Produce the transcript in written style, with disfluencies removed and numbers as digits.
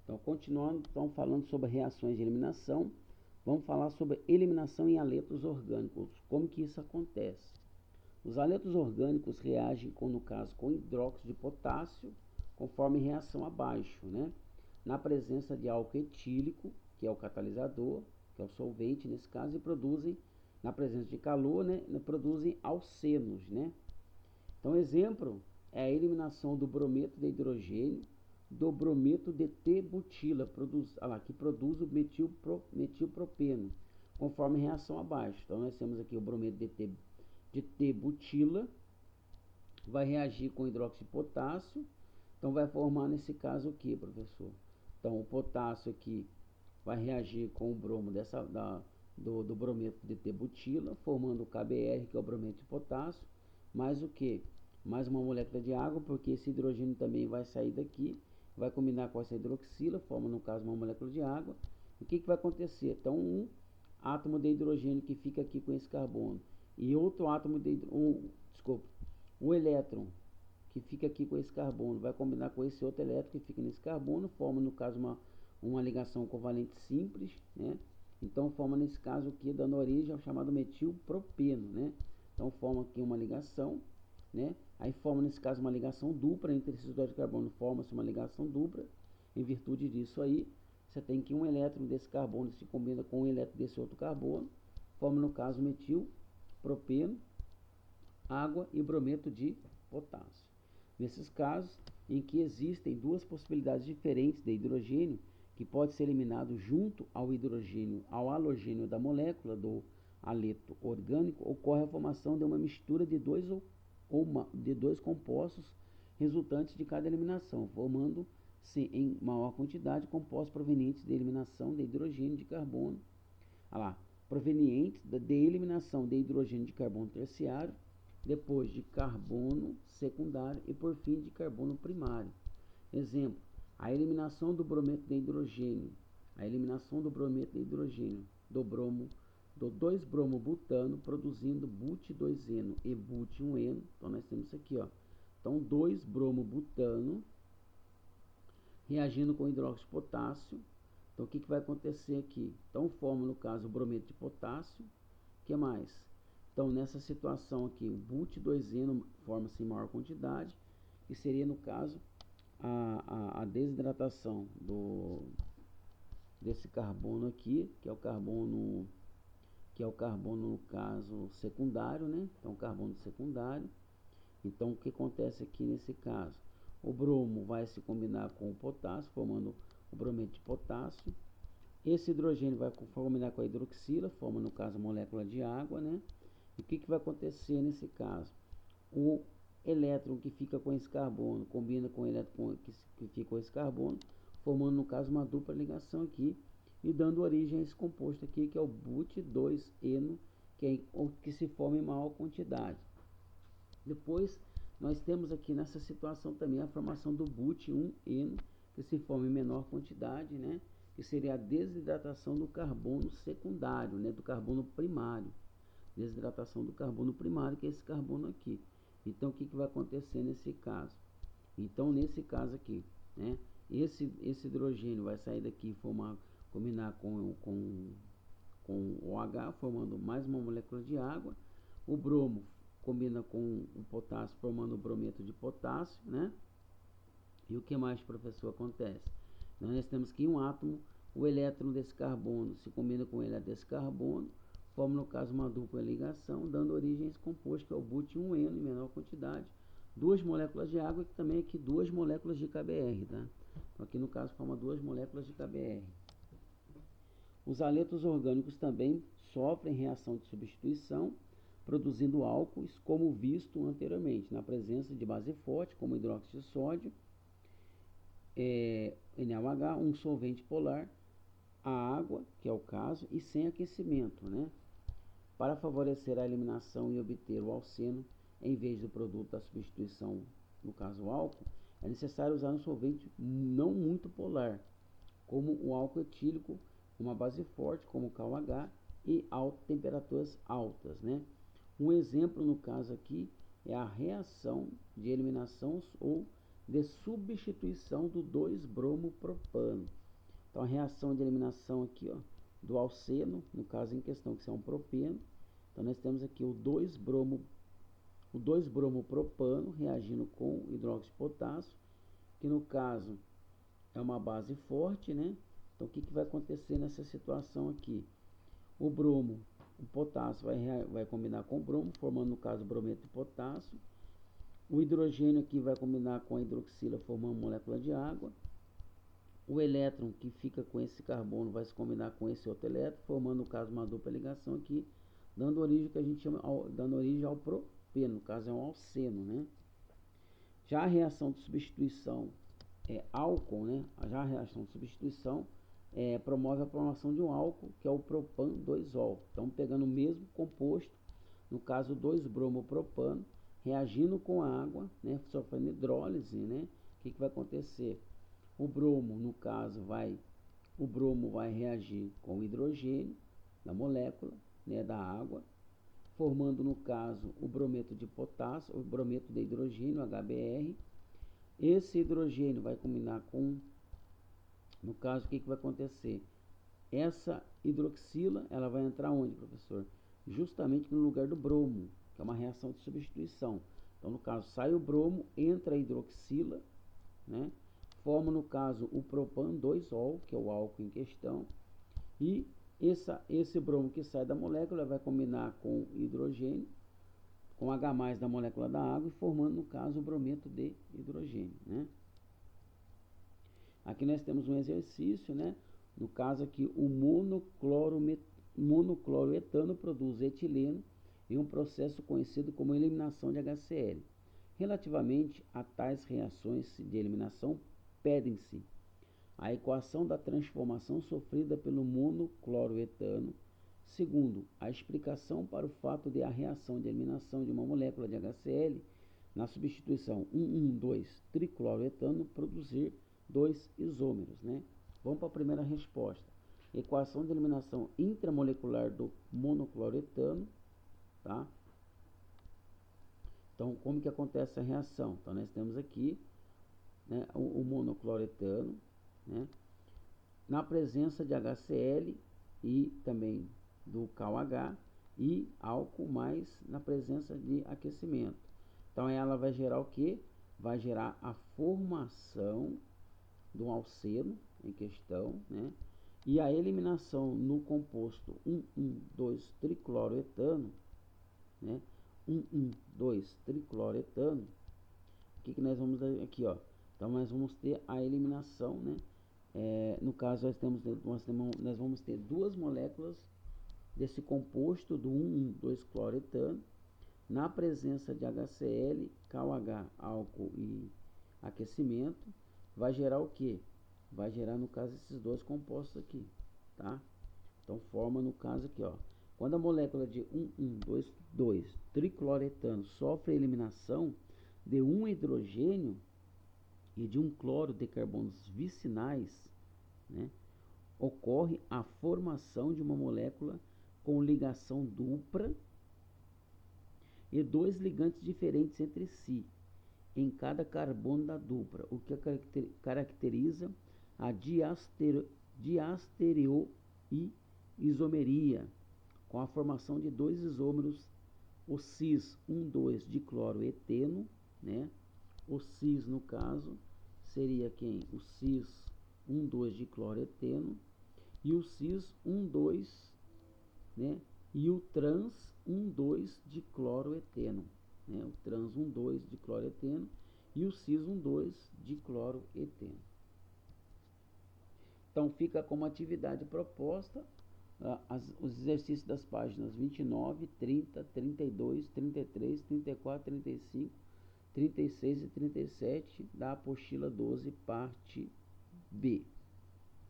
Então, continuando, então, falando sobre reações de eliminação, vamos falar sobre eliminação em haletos orgânicos. Como que isso acontece? Os haletos orgânicos reagem, no caso, com hidróxido de potássio, conforme reação abaixo, né? Na presença de álcool etílico, que é o catalisador, que é o solvente nesse caso, e produzem, na presença de calor, né, produzem alcenos, né? Então, exemplo é a eliminação do brometo de hidrogênio, do brometo de T-butila, que produz o metilpropeno, conforme reação abaixo. Então, nós temos aqui o brometo de T-butila, vai reagir com hidróxido de potássio. Então, vai formar nesse caso o que, professor? Então, o potássio aqui vai reagir com o bromo do brometo de T-butila, formando o KBr, que é o brometo de potássio, mais o que? Mais uma molécula de água, porque esse hidrogênio também vai sair daqui, vai combinar com essa hidroxila, forma no caso uma molécula de água. O que vai acontecer? Então, um átomo de hidrogênio que fica aqui com esse carbono e outro átomo de o elétron que fica aqui com esse carbono vai combinar com esse outro elétron que fica nesse carbono, forma no caso uma ligação covalente simples, né? Então forma nesse caso aqui, dando origem ao chamado metilpropeno, né? Então forma aqui uma ligação, né? Aí forma nesse caso uma ligação dupla entre esses dois carbonos, forma-se uma ligação dupla. Em virtude disso aí, você tem que um elétron desse carbono se combina com um elétron desse outro carbono, forma no caso metilpropeno, água e brometo de potássio. Nesses casos em que existem duas possibilidades diferentes de hidrogênio, que pode ser eliminado junto ao hidrogênio, ao halogênio da molécula do haleto orgânico, ocorre a formação de uma mistura de dois compostos resultantes de cada eliminação, formando-se em maior quantidade compostos provenientes de eliminação de hidrogênio de carbono, provenientes de eliminação de hidrogênio de carbono terciário, depois de carbono secundário e por fim de carbono primário. Exemplo, a eliminação do brometo de hidrogênio, do 2-bromo-butano, produzindo but2-eno e but1-eno. Então nós temos isso aqui, ó. Então 2-bromo-butano reagindo com hidróxido de potássio. Então o que vai acontecer aqui? Então forma no caso o brometo de potássio. O que mais? Então, nessa situação aqui, o but2-eno forma-se em maior quantidade, que seria, no caso, a desidratação desse carbono aqui, que é o carbono, no caso, secundário, né? Então, carbono secundário. Então, o que acontece aqui nesse caso? O bromo vai se combinar com o potássio, formando o brometo de potássio. Esse hidrogênio vai combinar com a hidroxila, forma, no caso, a molécula de água, né? E o que vai acontecer nesse caso? O elétron que fica com esse carbono combina com o elétron que fica com esse carbono, formando no caso uma dupla ligação aqui e dando origem a esse composto aqui, que é o but2-eno, que se forma em maior quantidade. Depois nós temos aqui nessa situação também a formação do but1-eno, que se forma em menor quantidade, né? Que seria a desidratação do carbono secundário, né? Do carbono primário. Desidratação do carbono primário, que é esse carbono aqui. Então, o que vai acontecer nesse caso? Então, nesse caso aqui, né, esse hidrogênio vai sair daqui e combinar com o H, formando mais uma molécula de água. O bromo combina com o potássio, formando o brometo de potássio, né? E o que mais, professor, acontece? Nós temos que um átomo, o elétron desse carbono se combina com o elétron desse carbono, forma no caso uma dupla ligação, dando origem a esse composto que é o but1-eno em menor quantidade, duas moléculas de água e também aqui duas moléculas de KBr, tá? Então aqui no caso forma duas moléculas de KBr. Os haletos orgânicos também sofrem reação de substituição, produzindo álcoois, como visto anteriormente, na presença de base forte, como hidróxido de sódio, NaOH, um solvente polar, a água, que é o caso, e sem aquecimento, né? Para favorecer a eliminação e obter o alceno, em vez do produto da substituição, no caso o álcool, é necessário usar um solvente não muito polar, como o álcool etílico, uma base forte, como o KOH, e temperaturas altas, né? Um exemplo no caso aqui é a reação de eliminação ou de substituição do 2-bromopropano. Então, a reação de eliminação aqui, ó, do alceno, no caso em questão, que é um propeno. Então, nós temos aqui o 2-bromopropano reagindo com hidróxido de potássio, que no caso é uma base forte, né? Então, o que vai acontecer nessa situação aqui? O potássio vai combinar com o bromo, formando, no caso, brometo de potássio. O hidrogênio aqui vai combinar com a hidroxila, formando molécula de água. O elétron que fica com esse carbono vai se combinar com esse outro elétron, formando, no caso, uma dupla ligação aqui, dando origem que a gente chama, dando origem ao propeno, no caso é um alceno, né? Já a reação de substituição álcool, né? Já a reação de substituição promove a formação de um álcool, que é o propan-2-ol. Então, pegando o mesmo composto, no caso 2-bromopropano, reagindo com a água, né? Sofrendo hidrólise, né? O que vai acontecer? O bromo, no caso, o bromo vai reagir com o hidrogênio da molécula, né, da água, formando, no caso, o brometo de potássio, o brometo de hidrogênio, HBr. Esse hidrogênio vai combinar com, no caso, o que vai acontecer? Essa hidroxila, ela vai entrar onde, professor? Justamente no lugar do bromo, que é uma reação de substituição. Então, no caso, sai o bromo, entra a hidroxila, né? Forma, no caso, o propan-2-ol, que é o álcool em questão, e esse bromo que sai da molécula vai combinar com hidrogênio, com H+ da molécula da água, e formando, no caso, o brometo de hidrogênio, né? Aqui nós temos um exercício, né? No caso aqui, o monocloroetano produz etileno em um processo conhecido como eliminação de HCl. Relativamente a tais reações de eliminação, pedem-se a equação da transformação sofrida pelo monocloroetano. Segundo, a explicação para o fato de a reação de eliminação de uma molécula de HCl na substituição 1,2-tricloroetano produzir 2 isômeros, né? Vamos para a primeira resposta. Equação de eliminação intramolecular do monocloroetano, tá? Então, como que acontece a reação? Então, nós temos aqui, né, o monocloroetano, né, na presença de HCl e também do KOH e álcool mais na presença de aquecimento. Então, ela vai gerar o que? Vai gerar a formação do alceno em questão, né, e a eliminação no composto 1,2-tricloroetano, né, 1,2-tricloroetano. O que nós vamos aqui, ó? Então, nós vamos ter a eliminação, né? No caso, nós vamos ter duas moléculas desse composto do 1,2-cloretano na presença de HCl, KOH, álcool e aquecimento. Vai gerar o que? Vai gerar, no caso, esses dois compostos aqui, tá? Então, forma, no caso aqui, ó. Quando a molécula de 1,2-tricloretano sofre a eliminação de um hidrogênio e de um cloro de carbonos vicinais, né, ocorre a formação de uma molécula com ligação dupla e dois ligantes diferentes entre si em cada carbono da dupla, o que caracteriza a diastereoisomeria, com a formação de dois isômeros, o cis-1,2-dicloroeteno, né? O cis, no caso, seria quem? O cis-1,2-dicloroeteno e o cis-1,2, né? E o trans-1,2-dicloroeteno, né? O trans-1,2-dicloroeteno e o cis-1,2-dicloroeteno. Então, fica como atividade proposta os exercícios das páginas 29, 30, 32, 33, 34, 35, 36 e 37 da apostila 12, parte B.